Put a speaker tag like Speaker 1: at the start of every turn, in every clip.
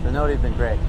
Speaker 1: The note has been great.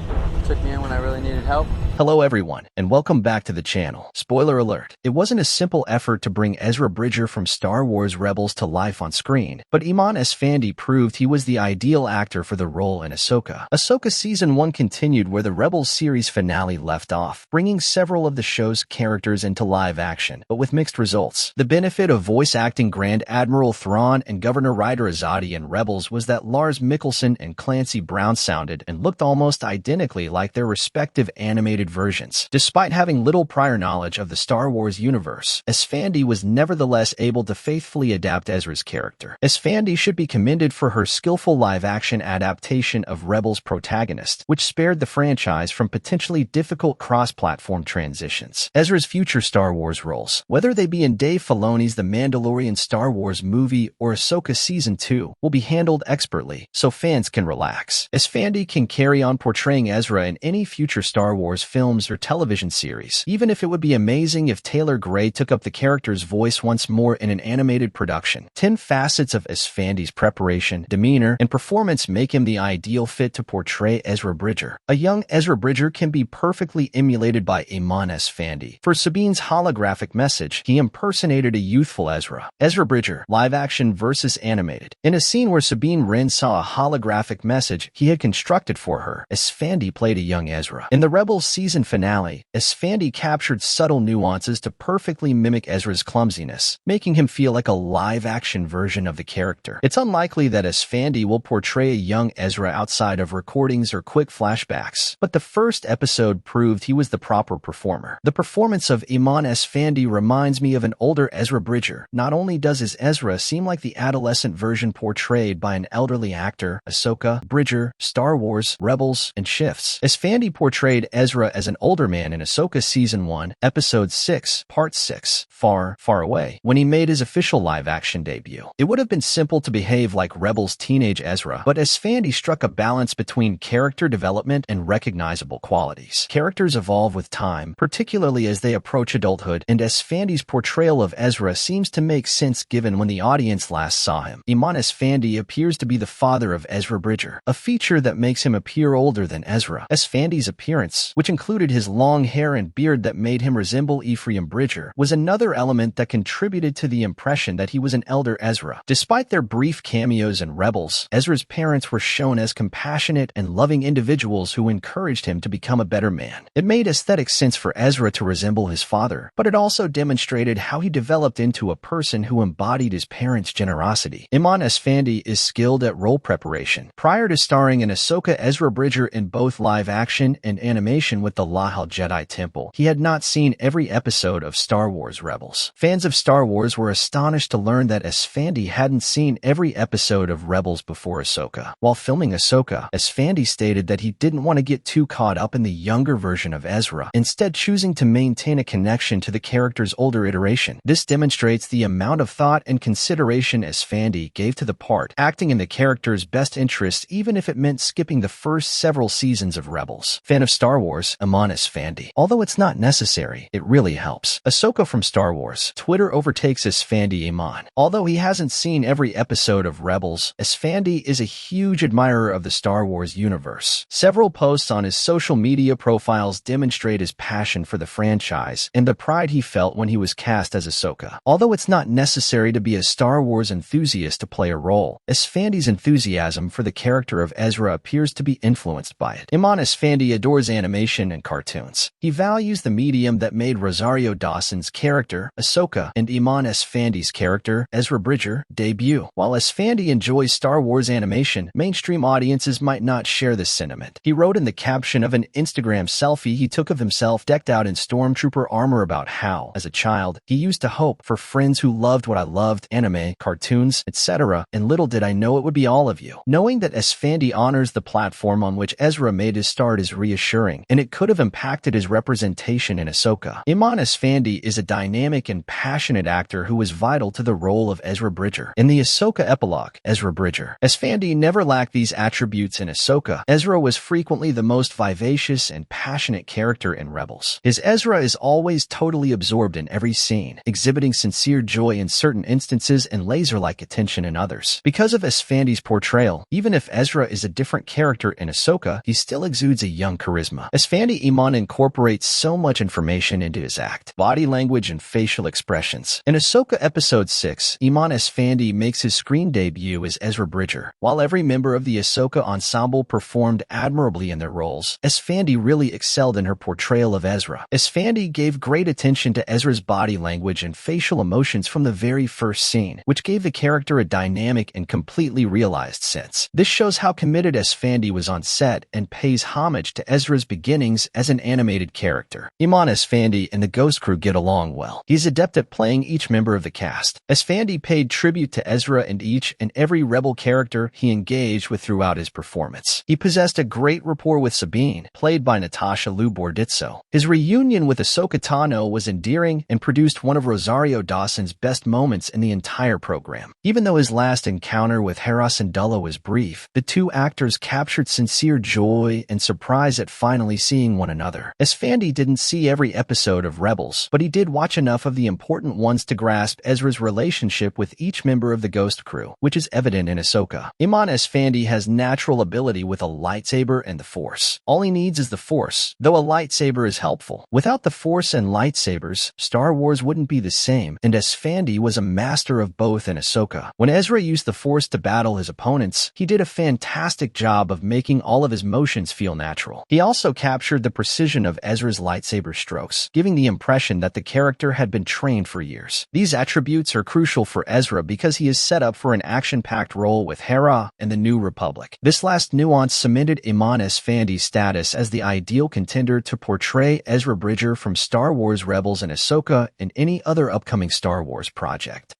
Speaker 1: Took me in when I really needed help.
Speaker 2: Hello everyone, and welcome back to the channel. Spoiler alert, it wasn't a simple effort to bring Ezra Bridger from Star Wars Rebels to life on screen, but Eman Esfandi proved he was the ideal actor for the role in Ahsoka. Ahsoka Season 1 continued where the Rebels series finale left off, bringing several of the show's characters into live action, but with mixed results. The benefit of voice acting Grand Admiral Thrawn and Governor Ryder Azadi in Rebels was that Lars Mikkelsen and Clancy Brown sounded and looked almost identically like their respective animated versions. Despite having little prior knowledge of the Star Wars universe, Esfandi was nevertheless able to faithfully adapt Ezra's character. Esfandi should be commended for her skillful live-action adaptation of Rebels' protagonist, which spared the franchise from potentially difficult cross-platform transitions. Ezra's future Star Wars roles, whether they be in Dave Filoni's The Mandalorian Star Wars movie or Ahsoka Season 2, will be handled expertly, so fans can relax. Esfandi can carry on portraying Ezra in any future Star Wars films or television series, even if it would be amazing if Taylor Gray took up the character's voice once more in an animated production. 10 facets of Esfandi's preparation, demeanor, and performance make him the ideal fit to portray Ezra Bridger. A young Ezra Bridger can be perfectly emulated by Iman Esfandi. For Sabine's holographic message, he impersonated a youthful Ezra. Ezra Bridger, live action versus animated. In a scene where Sabine Wren saw a holographic message he had constructed for her, Esfandi played a young Ezra. In the Rebels season finale, Esfandi captured subtle nuances to perfectly mimic Ezra's clumsiness, making him feel like a live-action version of the character. It's unlikely that Esfandi will portray a young Ezra outside of recordings or quick flashbacks, but the first episode proved he was the proper performer. The performance of Eman Esfandi reminds me of an older Ezra Bridger. Not only does his Ezra seem like the adolescent version portrayed by an elderly actor, Ahsoka, Bridger, Star Wars, Rebels, and shifts. Esfandi portrayed Ezra as an older man in Ahsoka Season 1, Episode 6, Part 6, Far, Far Away, when he made his official live-action debut. It would have been simple to behave like Rebels' teenage Ezra, but Esfandi struck a balance between character development and recognizable qualities. Characters evolve with time, particularly as they approach adulthood, and Esfandi's portrayal of Ezra seems to make sense given when the audience last saw him. Eman Esfandi appears to be the father of Ezra Bridger, a feature that makes him appear older than Ezra. Esfandi's appearance, which included his long hair and beard that made him resemble Ephraim Bridger, was another element that contributed to the impression that he was an elder Ezra. Despite their brief cameos in Rebels, Ezra's parents were shown as compassionate and loving individuals who encouraged him to become a better man. It made aesthetic sense for Ezra to resemble his father, but it also demonstrated how he developed into a person who embodied his parents' generosity. Eman Esfandi is skilled at role preparation. Prior to starring in Ahsoka, Ezra Bridger in both live action and animation with the Lahal Jedi Temple, he had not seen every episode of Star Wars Rebels. Fans of Star Wars were astonished to learn that Esfandi hadn't seen every episode of Rebels before Ahsoka. While filming Ahsoka, Esfandi stated that he didn't want to get too caught up in the younger version of Ezra, instead choosing to maintain a connection to the character's older iteration. This demonstrates the amount of thought and consideration Esfandi gave to the part, acting in the character's best interest even if it meant skipping the first several seasons of Rebels. Fan of Star Wars, Eman Esfandi. Although it's not necessary, it really helps. Ahsoka from Star Wars. Twitter overtakes Esfandi Eman. Although he hasn't seen every episode of Rebels, Esfandi is a huge admirer of the Star Wars universe. Several posts on his social media profiles demonstrate his passion for the franchise and the pride he felt when he was cast as Ahsoka. Although it's not necessary to be a Star Wars enthusiast to play a role, Esfandi's enthusiasm for the character of Ezra appears to be influenced by it. Eman Esfandi adores animation and cartoons. He values the medium that made Rosario Dawson's character, Ahsoka, and Eman Esfandi's character, Ezra Bridger, debut. While Esfandi enjoys Star Wars animation, mainstream audiences might not share this sentiment. He wrote in the caption of an Instagram selfie he took of himself decked out in stormtrooper armor about how, as a child, he used to hope for friends who loved what I loved, anime, cartoons, etc., and little did I know it would be all of you. Knowing that Esfandi honors the platform on which Ezra made his start is reassuring, and it could have impacted his representation in Ahsoka. Eman Esfandi is a dynamic and passionate actor who was vital to the role of Ezra Bridger. In the Ahsoka epilogue, Ezra Bridger, Esfandi never lacked these attributes in Ahsoka. Ezra was frequently the most vivacious and passionate character in Rebels. His Ezra is always totally absorbed in every scene, exhibiting sincere joy in certain instances and laser-like attention in others. Because of Esfandi's portrayal, even if Ezra is a different character in Ahsoka, he still exudes a young charisma. Esfandi Iman incorporates so much information into his act, body language and facial expressions. In Ahsoka Episode 6, Iman Esfandi makes his screen debut as Ezra Bridger. While every member of the Ahsoka ensemble performed admirably in their roles, Esfandi really excelled in her portrayal of Ezra. Esfandi gave great attention to Ezra's body language and facial emotions from the very first scene, which gave the character a dynamic and completely realized sense. This shows how committed Esfandi was on set and pays homage to Ezra's beginnings as an animated character. Eman Esfandi and the Ghost crew get along well. He's adept at playing each member of the cast. Esfandi paid tribute to Ezra and each and every Rebel character he engaged with throughout his performance. He possessed a great rapport with Sabine, played by Natasha Liu Bordizzo. His reunion with Ahsoka Tano was endearing and produced one of Rosario Dawson's best moments in the entire program. Even though his last encounter with Hera Syndulla was brief, the two actors captured sincere joy and surprise at finally seeing one another. Esfandi didn't see every episode of Rebels, but he did watch enough of the important ones to grasp Ezra's relationship with each member of the Ghost crew, which is evident in Ahsoka. Eman Esfandi has natural ability with a lightsaber and the Force. All he needs is the Force, though a lightsaber is helpful. Without the Force and lightsabers, Star Wars wouldn't be the same, and Esfandi was a master of both in Ahsoka. When Ezra used the Force to battle his opponents, he did a fantastic job of making all of his motions feel natural. He also captured the precision of Ezra's lightsaber strokes, giving the impression that the character had been trained for years. These attributes are crucial for Ezra because he is set up for an action-packed role with Hera and the New Republic. This last nuance cemented Eman Esfandi's status as the ideal contender to portray Ezra Bridger from Star Wars Rebels and Ahsoka and any other upcoming Star Wars project.